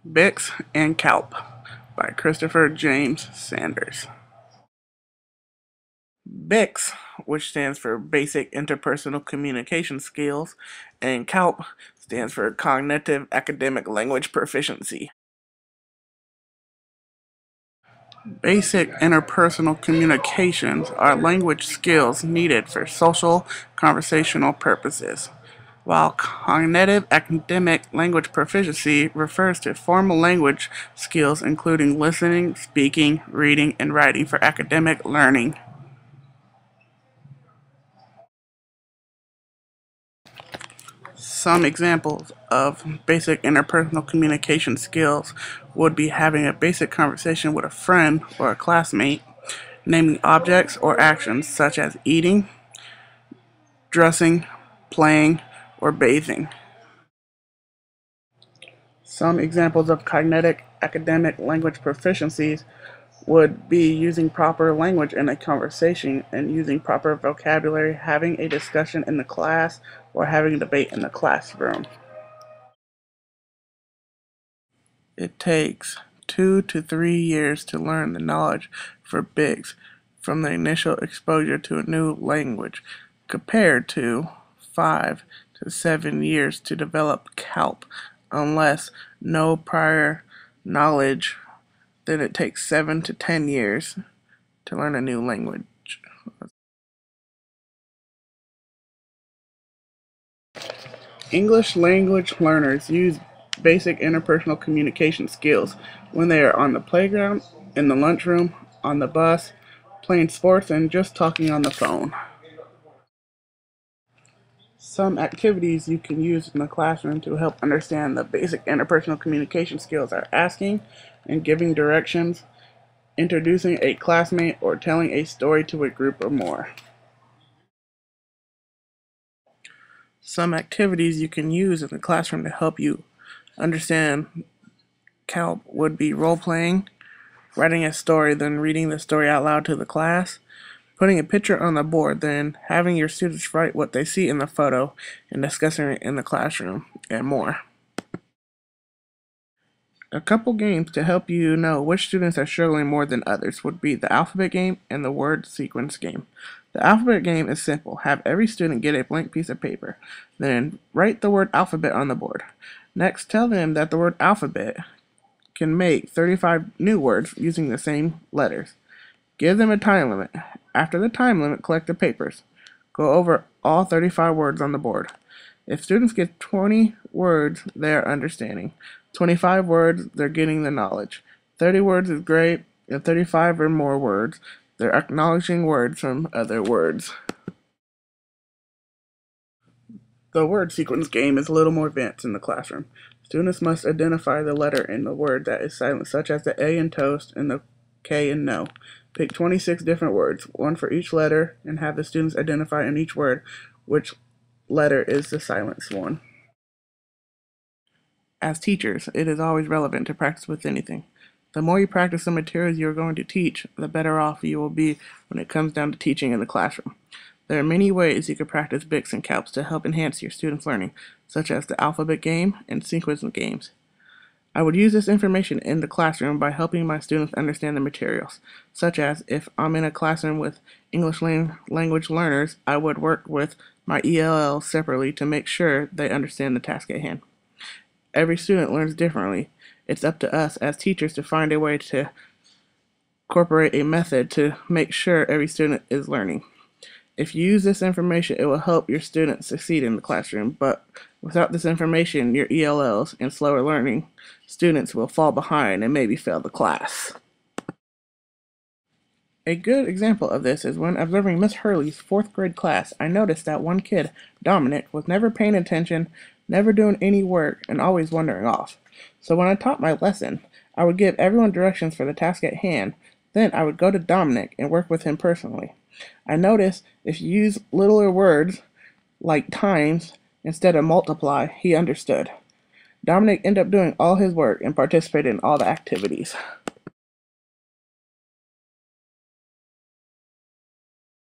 Bics and Calp by Christopher James Sanders. Bics, which stands for Basic Interpersonal Communication Skills, and Calp stands for Cognitive Academic Language Proficiency. Basic interpersonal communications are language skills needed for social, conversational purposes, while cognitive academic language proficiency refers to formal language skills including listening, speaking, reading, and writing for academic learning. Some examples of basic interpersonal communication skills would be having a basic conversation with a friend or a classmate, naming objects or actions such as eating, dressing, playing, or bathing. Some examples of cognitive academic language proficiencies would be using proper language in a conversation and using proper vocabulary, having a discussion in the class, or having a debate in the classroom. It takes 2 to 3 years to learn the knowledge for Bics from the initial exposure to a new language, compared to 5 to 7 years to develop Calp. Unless no prior knowledge, then it takes 7 to 10 years to learn a new language. English language learners use basic interpersonal communication skills when they are on the playground, in the lunchroom, on the bus, playing sports, and just talking on the phone. Some activities you can use in the classroom to help understand the basic interpersonal communication skills are asking and giving directions, introducing a classmate, or telling a story to a group or more. Some activities you can use in the classroom to help you understand Calp would be role-playing, writing a story, then reading the story out loud to the class, putting a picture on the board, then having your students write what they see in the photo and discussing it in the classroom, and more. A couple games to help you know which students are struggling more than others would be the alphabet game and the word sequence game. The alphabet game is simple. Have every student get a blank piece of paper. Then write the word alphabet on the board. Next, tell them that the word alphabet can make 35 new words using the same letters. Give them a time limit. After the time limit, collect the papers. Go over all 35 words on the board. If students get 20 words, they are understanding. 25 words, they're getting the knowledge. 30 words is great, and 35 or more words, they're acknowledging words from other words. The word sequence game is a little more advanced in the classroom. Students must identify the letter in the word that is silent, such as the A in toast and the K in no. Pick 26 different words, one for each letter, and have the students identify in each word which letter is the silenced one. As teachers, it is always relevant to practice with anything. The more you practice the materials you are going to teach, the better off you will be when it comes down to teaching in the classroom. There are many ways you can practice Bics and Calps to help enhance your students' learning, such as the alphabet game and sequence games. I would use this information in the classroom by helping my students understand the materials, such as if I'm in a classroom with English language learners, I would work with my ELL separately to make sure they understand the task at hand. Every student learns differently. It's up to us as teachers to find a way to incorporate a method to make sure every student is learning. If you use this information, it will help your students succeed in the classroom, but without this information, your ELLs and slower learning students will fall behind and maybe fail the class. A good example of this is when observing Miss Hurley's 4th grade class, I noticed that one kid, Dominic, was never paying attention, never doing any work, and always wandering off. So when I taught my lesson, I would give everyone directions for the task at hand, then I would go to Dominic and work with him personally. I noticed if you use littler words like times instead of multiply, he understood. Dominic ended up doing all his work and participated in all the activities.